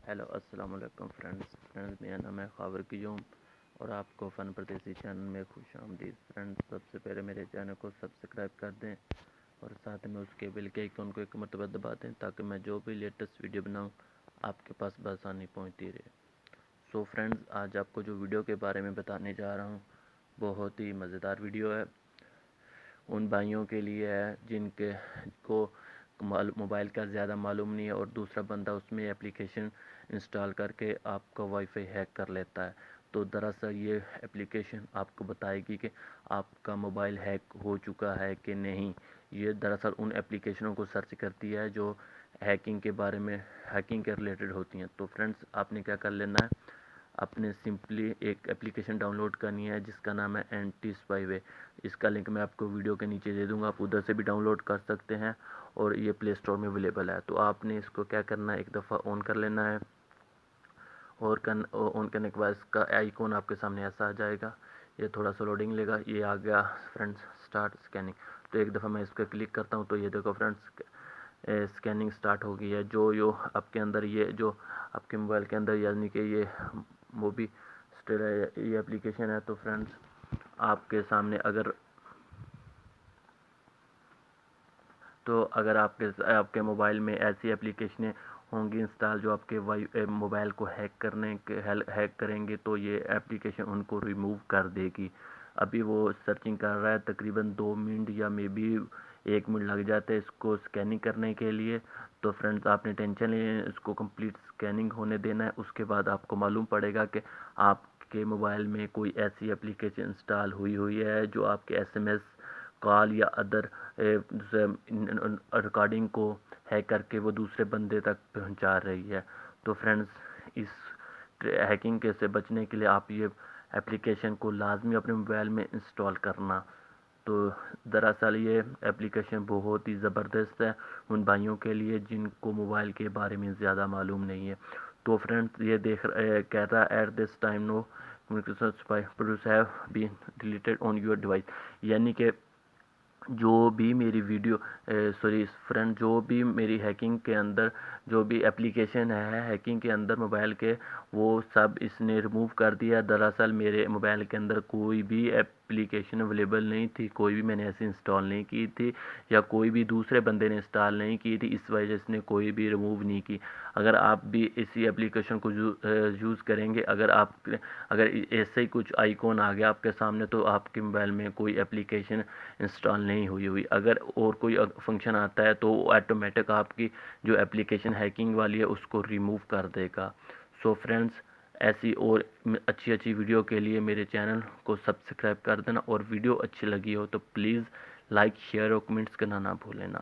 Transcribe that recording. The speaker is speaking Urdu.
ہیلو السلام علیکم فرینڈز میرا نام ہے خاور کیوم اور آپ کو فن پردیسی چینل میں خوش آمدید فرینڈز. سب سے پہلے میرے چینل کو سبسکرائب کر دیں اور ساتھ میں اس کے بیل کے آئیکن کو ایک مرتبہ دبا دیں تاکہ میں جو بھی لیٹسٹ ویڈیو بناؤں آپ کے پاس بآسانی پہنچتی رہے. سو فرینڈز, آج آپ کو جو ویڈیو کے بارے میں بتانے جا رہا ہوں بہت ہی مزیدار ویڈیو ہے. ان بھائیوں کے لیے ہے جن کے کو موبائل کا زیادہ معلوم نہیں ہے اور دوسرا بندہ اس میں اپلیکیشن انسٹال کر کے آپ کا وائی فائی ہیک کر لیتا ہے. تو دراصل یہ اپلیکیشن آپ کو بتائے گی کہ آپ کا موبائل ہیک ہو چکا ہے کہ نہیں. یہ دراصل ان اپلیکیشنوں کو سرچ کرتی ہے جو ہیکنگ کے بارے میں ہیکنگ کے ریلیٹڈ ہوتی ہیں. تو فرینڈز, آپ نے کیا کر لینا ہے, آپ نے سمپلی ایک اپلیکیشن ڈاؤن لوڈ کرنی ہے جس کا نام ہے اینٹی اسپائی وے. اس کا لنک میں آپ کو ویڈیو کے نیچے دے دوں گا, آپ ادھر سے بھی ڈاؤن لوڈ کر سکتے ہیں اور یہ پلے اسٹور میں اویلیبل ہے. تو آپ نے اس کو کیا کرنا ہے, ایک دفعہ آن کر لینا ہے اور آن کرنے کے بعد اس کا آئیکن آپ کے سامنے ایسا آ جائے گا. یہ تھوڑا سا لوڈنگ لے گا. یہ آ گیا فرینڈز اسٹارٹ اسکیننگ. تو ایک دفعہ میں اس پہ کلک کرتا ہوں تو یہ دیکھو فرینڈز اسکیننگ اسٹارٹ ہو گئی ہے. جو آپ کے اندر یہ جو آپ کے موبائل کے اندر یعنی کہ یہ وہ بھی یہ اپلیکیشن ہے. تو فرینڈز آپ کے سامنے اگر آپ کے موبائل میں ایسی اپلیکیشنیں ہوں گی انسٹال جو آپ کے موبائل کو ہیک کریں گے تو یہ اپلیکیشن ان کو ریموو کر دے گی. ابھی وہ سرچنگ کر رہا ہے, تقریباً 2 منٹ یا مے بی 1 منٹ لگ جاتا ہے اس کو اسکیننگ کرنے کے لیے. تو فرینڈز آپ نے ٹینشن نہیں, اس کو کمپلیٹ اسکیننگ ہونے دینا ہے. اس کے بعد آپ کو معلوم پڑے گا کہ آپ کے موبائل میں کوئی ایسی اپلیکیشن انسٹال ہوئی ہے جو آپ کے ایس ایم ایس, کال یا ادر ریکارڈنگ کو ہیک کر کے وہ دوسرے بندے تک پہنچا رہی ہے. تو فرینڈز, اس ہیکنگ کے سے بچنے کے لیے آپ یہ اپلیکیشن کو لازمی اپنے موبائل میں انسٹال کرنا. تو دراصل یہ اپلیکیشن بہت ہی زبردست ہے ان بھائیوں کے لیے جن کو موبائل کے بارے میں زیادہ معلوم نہیں ہے. تو فرینڈز, یہ کہہ رہا ہے at this time no products have been deleted on your device. یعنی کہ جو بھی میری ویڈیو فرینڈ جو بھی میری ہیکنگ کے اندر جو بھی اپلیکیشن ہے ہیکنگ کے اندر موبائل کے, وہ سب اس نے ریموو کر دیا. دراصل میرے موبائل کے اندر کوئی بھی اپلیکیشن اویلیبل نہیں تھی, کوئی بھی میں نے ایسی انسٹال نہیں کی تھی یا کوئی بھی دوسرے بندے نے انسٹال نہیں کی تھی, اس وجہ سے اس نے کوئی بھی ریموو نہیں کی. اگر آپ بھی اسی اپلیکیشن کو یوز کریں گے, اگر ایسے ہی کچھ آئیکن آ گیا آپ کے سامنے تو آپ کے موبائل میں کوئی اپلیکیشن انسٹال نہیں ہوئی. اگر اور کوئی فنکشن آتا ہے تو وہ آٹومیٹک آپ کی جو اپلیکیشن ہیکنگ والی ہے اس کو ریموو کر دے گا. سو فرینڈز, ایسی اور اچھی ویڈیو کے لیے میرے چینل کو سبسکرائب کر دینا, اور ویڈیو اچھی لگی ہو تو پلیز لائک, شیئر اور کمنٹس کرنا نہ بھولیں نا.